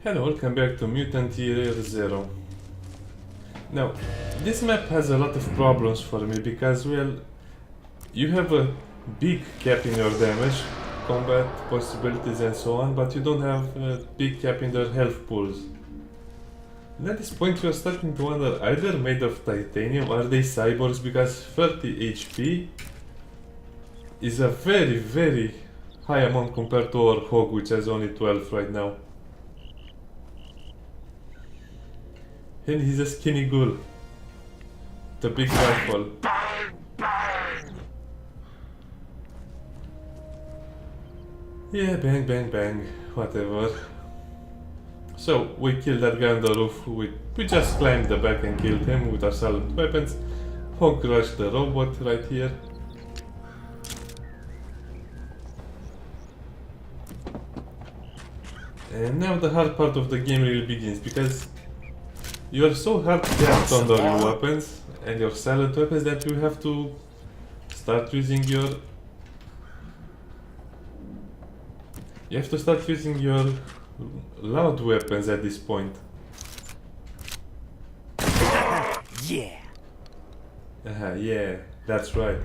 Hello, welcome back to Mutant Year 0. Now, this map has a lot of problems for me because, well, you have a big cap in your damage, combat possibilities and so on, but you don't have a big cap in their health pools. And at this point you're starting to wonder, are they made of titanium, are they cyborgs, because 30 HP is a very, very high amount compared to our Hog, which has only 12 right now. And he's a skinny ghoul. The big rifle. Bang! Bang! Yeah, bang, bang, bang. Whatever. So, we killed that guy on the roof. We just climbed the back and killed him with our silent weapons. Hog crushed the robot right here. And now the hard part of the game really begins, because you are so hard capped on your weapons and your silent weapons that you have to start using your... You have to start using your loud weapons at this point. Yeah. Yeah, that's right.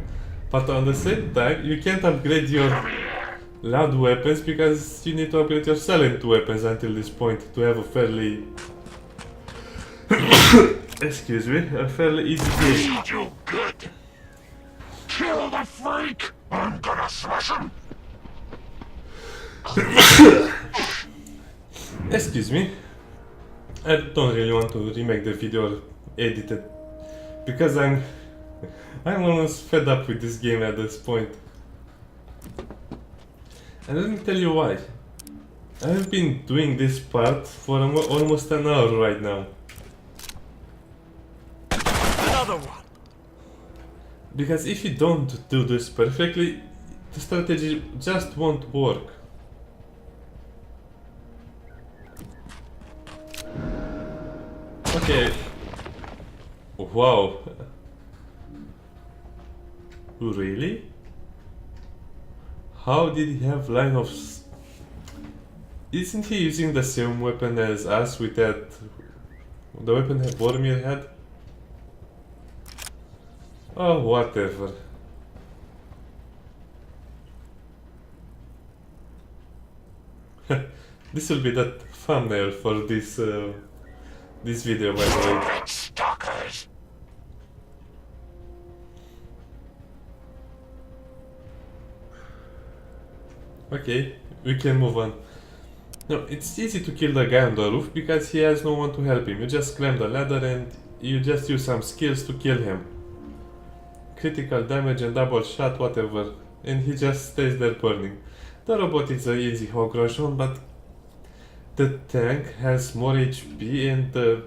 But on the same time, you can't upgrade your loud weapons because you need to upgrade your silent weapons until this point to have a fairly... excuse me, a fairly easy game. Need you good! Kill the freak! I'm gonna smash him! Excuse me, I don't really want to remake the video or edit it because I'm almost fed up with this game at this point. And let me tell you why. I've been doing this part for almost an hour right now. Another one. Because if you don't do this perfectly, the strategy just won't work. Okay. Wow. Really? How did he have line of... Isn't he using the same weapon as us with that... The weapon that Boromir had? Oh, whatever. This will be that thumbnail for this this video, by the way. Stalkers! Okay, we can move on. No, it's easy to kill the guy on the roof because he has no one to help him. You just climb the ladder and you just use some skills to kill him. Critical damage and double shot, whatever. And he just stays there burning. The robot is an easy hog rush on, but the tank has more HP and the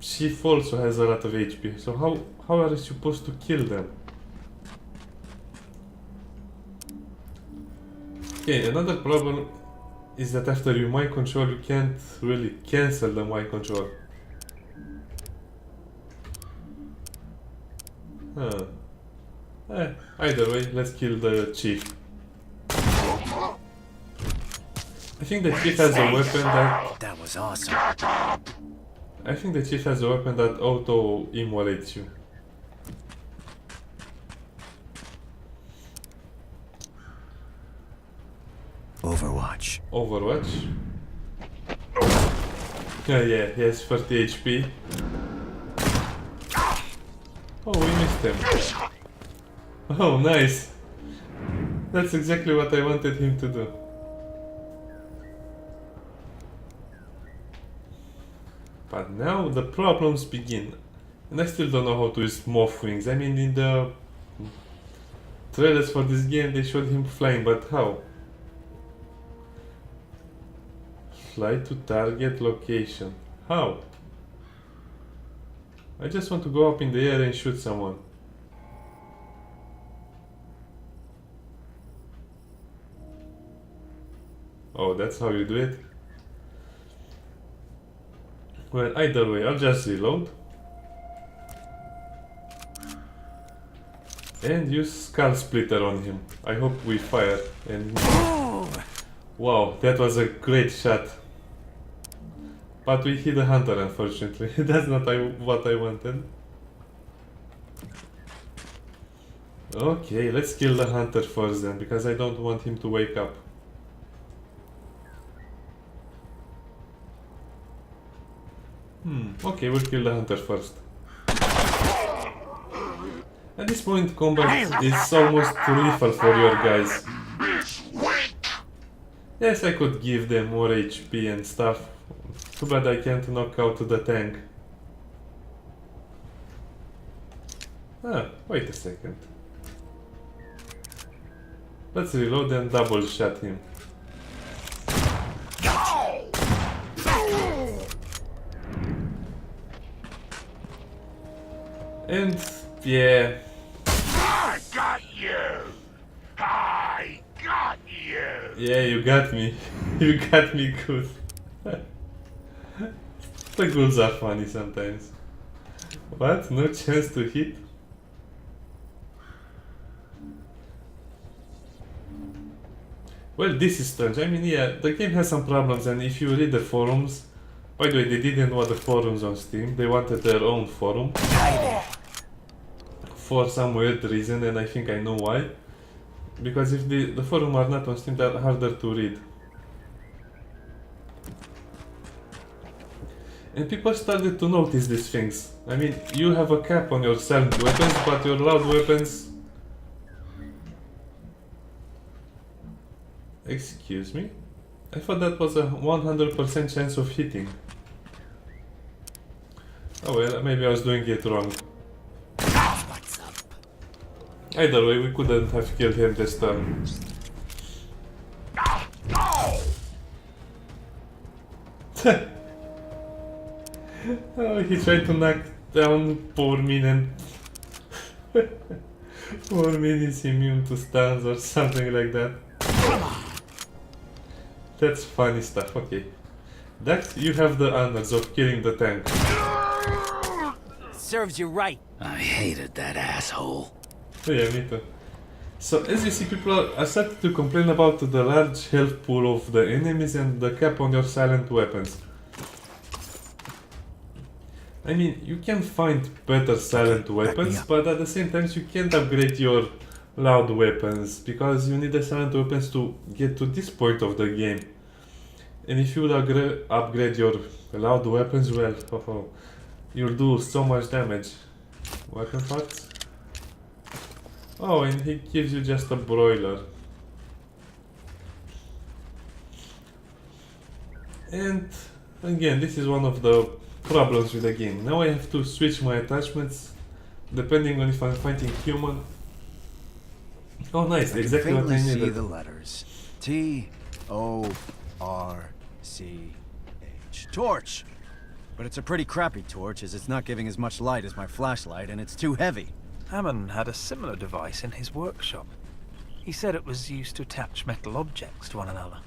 chief also has a lot of HP. So how are you supposed to kill them? Okay, another problem is that after you mind control, you can't really cancel the mind control. Huh. Either way, let's kill the chief. I think the chief has a weapon that... That was awesome. Get up! I think the chief has a weapon that auto-immolates you. Overwatch. Overwatch? Yeah, he has 30 HP. Oh, we missed him. Oh, nice. That's exactly what I wanted him to do. But now the problems begin. And I still don't know how to use morph wings. I mean, in the trailers for this game they showed him flying, but how? Fly to target location. How? I just want to go up in the air and shoot someone. Oh, that's how you do it? Well, either way, I'll just reload. And use Skull Splitter on him. I hope we fire and... Wow, that was a great shot. But we hit a hunter, unfortunately. That's not what I wanted. Okay, let's kill the hunter first then, because I don't want him to wake up. Okay, we'll kill the hunter first. At this point, combat is almost too lethal for your guys. Yes, I could give them more HP and stuff. Too bad I can't knock out the tank. Ah, wait a second. Let's reload and double shot him. And yeah. I got you! I got you! Yeah, you got me. You got me good. The ghouls are funny sometimes. What? No chance to hit? Well, this is strange. I mean, yeah, the game has some problems, and if you read the forums... By the way, they didn't want the forums on Steam. They wanted their own forum. For some weird reason, and I think I know why. Because if the forum are not on Steam, they're harder to read. And people started to notice these things. I mean, you have a cap on your silent weapons, but your loud weapons... Excuse me? I thought that was a 100% chance of hitting. Oh well, maybe I was doing it wrong. What's up? Either way, we couldn't have killed him this turn. Oh, he tried to knock down poor Min. Poor Min is immune to stuns or something like that. That's funny stuff, okay. That you have the honors of killing the tank. Serves you right. I hated that asshole. Yeah, me too. So as you see, people are starting to complain about the large health pool of the enemies and the cap on your silent weapons. I mean, you can find better silent weapons, but at the same time you can't upgrade your loud weapons, because you need the silent weapons to get to this point of the game. And if you would upgrade your loud weapons, well, you'll do so much damage. Weapon parts? Oh, and he gives you just a broiler. And again, this is one of the problems with the game. Now I have to switch my attachments depending on if I'm fighting human. Oh nice, exactly what I see needed. the letters. T-O-R-C-H. Torch! But it's a pretty crappy torch, as it's not giving as much light as my flashlight, and it's too heavy. Hammond had a similar device in his workshop. He said it was used to attach metal objects to one another.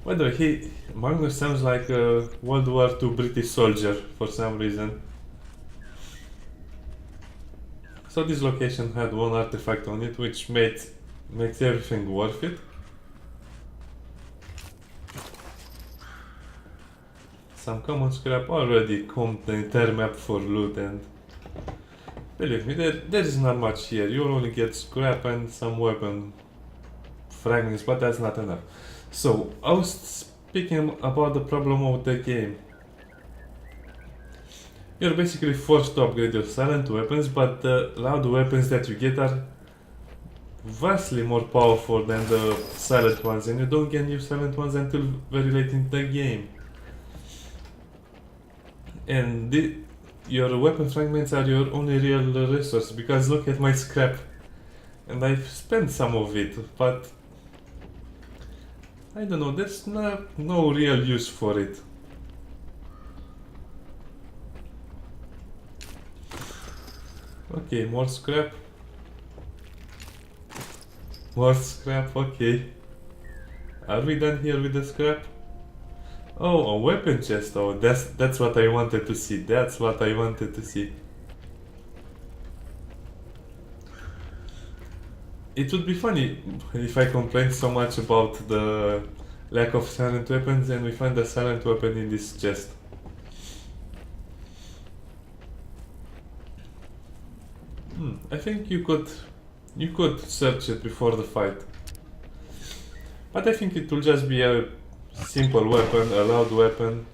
By the way, Magnus sounds like a World War II British soldier for some reason. So this location had one artifact on it, which makes everything worth it. Some common scrap already combed the entire map for loot, and believe me, there is not much here. You'll only get scrap and some weapon fragments, but that's not enough. So, I was speaking about the problem of the game. You're basically forced to upgrade your silent weapons, but the loud weapons that you get are vastly more powerful than the silent ones, and you don't get new silent ones until very late in the game. And your weapon fragments are your only real resource, because look at my scrap. And I've spent some of it, but I don't know, there's no real use for it. Okay, more scrap. More scrap, okay. Are we done here with the scrap? Oh, a weapon chest. Oh, that's what I wanted to see. That's what I wanted to see. it would be funny if I complained so much about the lack of silent weapons and we find a silent weapon in this chest. I think you could search it before the fight. But I think it will just be a simple weapon, a loud weapon.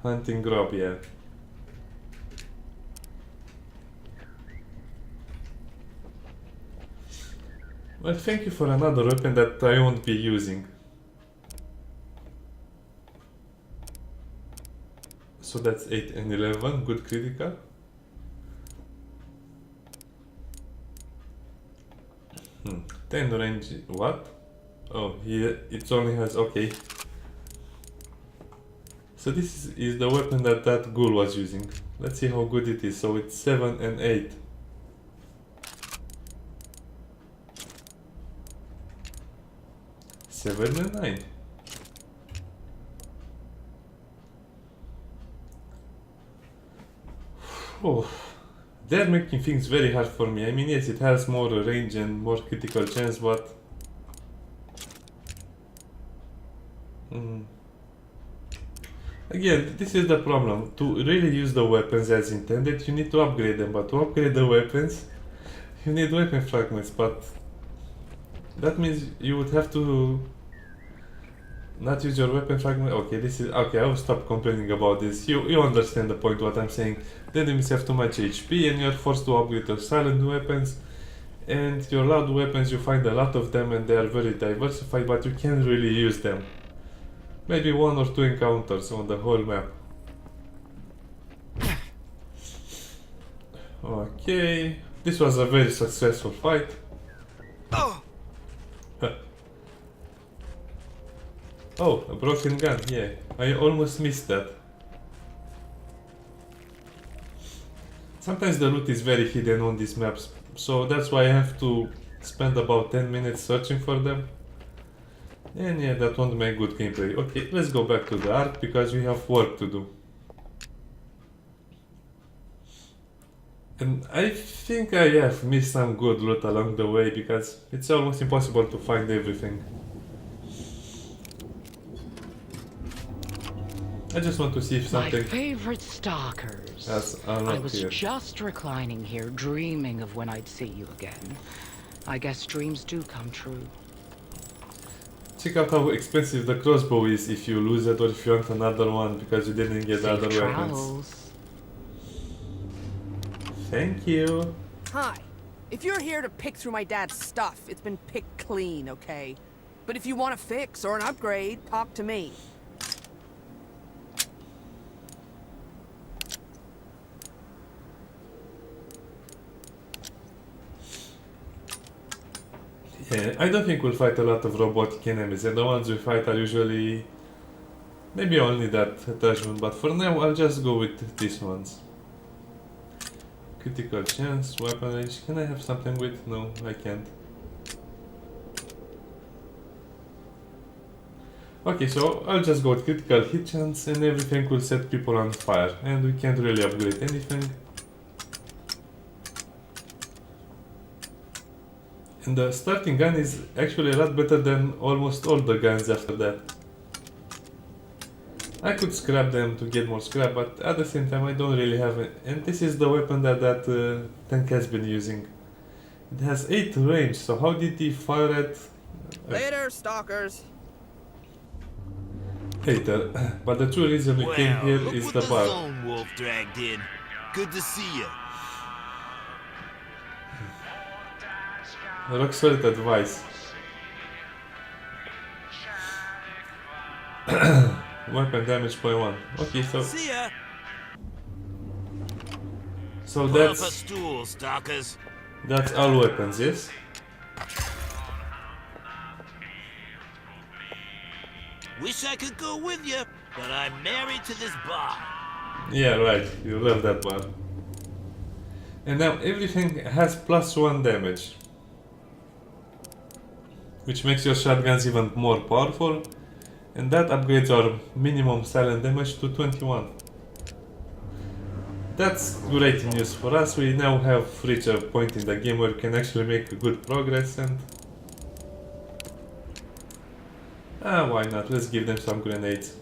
Hunting grub, yeah. Well, thank you for another weapon that I won't be using. So that's 8 and 11, good critical. — 10 range, what? Oh, it only has, okay. So this is the weapon that ghoul was using. Let's see how good it is. So it's 7 and 8. Seven and 9. Oh, they're making things very hard for me. I mean, yes, it has more range and more critical chance, but again, this is the problem. To really use the weapons as intended, you need to upgrade them. But to upgrade the weapons, you need weapon fragments. But that means you would have to not use your weapon fragment. Okay, this is okay. I will stop complaining about this. You understand the point what I'm saying. The enemies have too much HP and you're forced to upgrade your silent weapons. And your loud weapons, you find a lot of them and they are very diversified, but you can't really use them. Maybe 1 or 2 encounters on the whole map. Okay, this was a very successful fight. Oh, a broken gun, yeah. I almost missed that. Sometimes the loot is very hidden on these maps, so that's why I have to spend about 10 minutes searching for them. And yeah, that won't make good gameplay. Okay, let's go back to the Ark because we have work to do. And I think I have missed some good loot along the way because it's almost impossible to find everything. I just want to see if something... My favorite stalkers. That's I unlocked was here. just reclining here, dreaming of when I'd see you again. I guess dreams do come true. Check out how expensive the crossbow is if you lose it or if you want another one because you didn't get Safe other weapons. travels. Thank you. Hi. If you're here to pick through my dad's stuff, it's been picked clean, okay? But if you want a fix or an upgrade, talk to me. Yeah, I don't think we'll fight a lot of robotic enemies, and the ones we fight are usually maybe only that attachment, but for now I'll just go with these ones. Critical chance, weapon range. Can I have something with? No, I can't. Okay, so I'll just go with critical hit chance and everything will set people on fire, and we can't really upgrade anything. And the starting gun is actually a lot better than almost all the guns after that. I could scrap them to get more scrap, but at the same time I don't really have it. And this is the weapon that tank has been using. It has 8 range, so how did he fire at... Later, stalkers. Later, but the true reason we came here is the bar. Lone wolf dragged in. Good to see you. Rock solid advice. Weapon damage by 1. Okay, so See ya. so Pull up a that's stool, stalkers. all weapons, yes? Wish I could go with you, but I'm married to this bar. Yeah, right. You love that bar. And now everything has +1 damage, which makes your shotguns even more powerful, and that upgrades our minimum silent damage to 21. That's great news for us. We now have reached a point in the game where we can actually make good progress and... why not? Let's give them some grenades.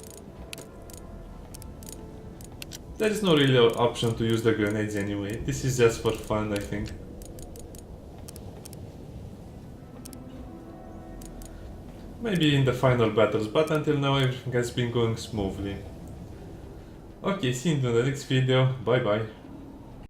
There is no real option to use the grenades anyway. This is just for fun, I think. Maybe in the final battles, but until now everything has been going smoothly. Okay, see you in the next video. Bye bye.